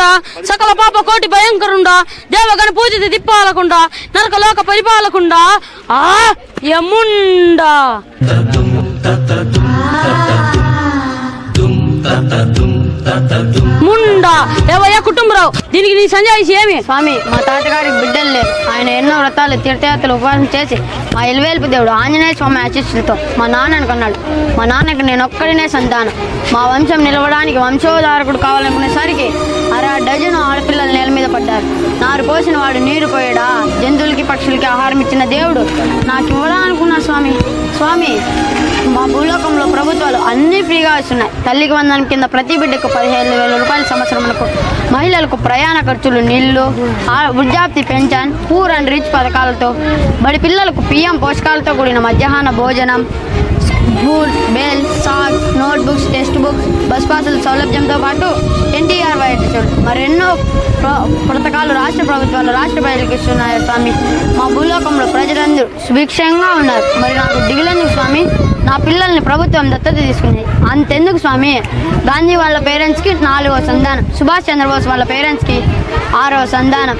దిక్పాలకుండా సకల పాప కోటి భయంకరుండా దేవగణ పూజిత దిప్పాలకుండా నరకలోక పరిపాలకుండా ఆ యముండా ముండా ఏవయ్యా కుటుంబరావు దీనికి నీ సంజాయిషి ఏమి? స్వామి, మా తాతగారికి బిడ్డలు లేరు. ఆయన ఎన్నో వ్రతాలు తీర్థయాత్రలు ఉపవాసం చేసి మా ఎలివేల్పు దేవుడు ఆంజనేయ స్వామి ఆశీస్సులతో మా నాన్నని కన్నాడు. మా నాన్నకి నేను ఒక్కడినే సంతానం. మా వంశం నిలవడానికి వంశోధారకుడు కావాలనుకునేసరికి డజను ఆడపిల్లలు నేల మీద పడ్డారు. నారు పోసిన వాడు నీరు పోయాడా? జంతువులకి పక్షులకి ఆహారం ఇచ్చిన దేవుడు నాకు ఇవ్వడా అనుకున్నా స్వామి. స్వామి, మా భూలోకంలో ప్రభుత్వాలు అన్నీ ఫ్రీగా ఇస్తున్నాయి. తల్లికి వందనం కింద ప్రతి బిడ్డకు 15,000 రూపాయల సంవత్సరములకు, మహిళలకు ప్రయాణ ఖర్చులు, నీళ్లు, వృద్ధాప్తి పెన్షన్, పూర్ అండ్ రిచ్ పథకాలతో, బడి పిల్లలకు పిఎం పోషకాలతో కూడిన మధ్యాహ్న భోజనం, boot, belt, socks, note books, text books, bus పాసుల సౌలభ్యంతో పాటు ఎన్టీఆర్ వైద్యులు మరెన్నో పథకాలు రాష్ట్ర ప్రభుత్వాలు రాష్ట్ర ప్రజలకు ఇస్తున్నాయి స్వామి. మా భూలోకంలో ప్రజలందరూ సుభిక్షంగా ఉన్నారు. మరి నాకు దిగులెందుకు స్వామి? నా పిల్లల్ని ప్రభుత్వం దత్తత తీసుకునేది. అంతెందుకు స్వామి? గాంధీ వాళ్ళ పేరెంట్స్కి 4వ సంతానం, సుభాష్ చంద్రబోస్ వాళ్ళ పేరెంట్స్కి 6వ సంతానం,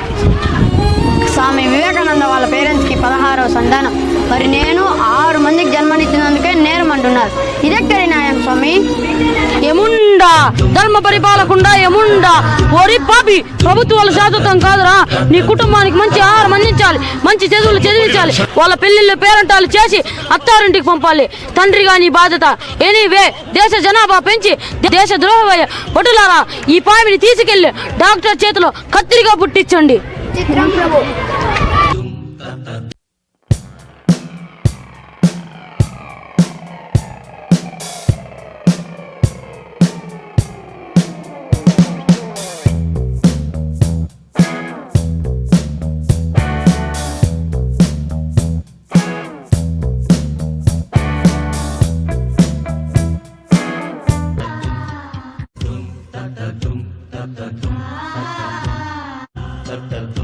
స్వామి వివేకానంద వాళ్ళ పేరెంట్స్కి 16వ సంతానం. మరి నేను 6 మందికి జన్మనిచ్చినందుకే నేరం అంటున్నారు. ఇదెక్కడి న్యాయం స్వామి? యముండా ధర్మ పరిపాలకుండా యముండా ఓరి పాపి, ప్రభుత్వాలు శాశ్వతం కాదురా. నీ కుటుంబానికి మంచి ఆహారం అందించాలి, మంచి చదువులు చదివించాలి, వాళ్ళ పెళ్లిళ్ళు పేరంటాలు చేసి అత్తారింటికి పంపాలి. తండ్రిగా నీ బాధ్యత. ఎనీవే, దేశ జనాభా పెంచి దేశ ద్రోహ ఒటులారా ఈ పామిని తీసుకెళ్లి డాక్టర్ చేతిలో కత్తిరిగా పుట్టించండి. చిత్రం ప్రభు. da da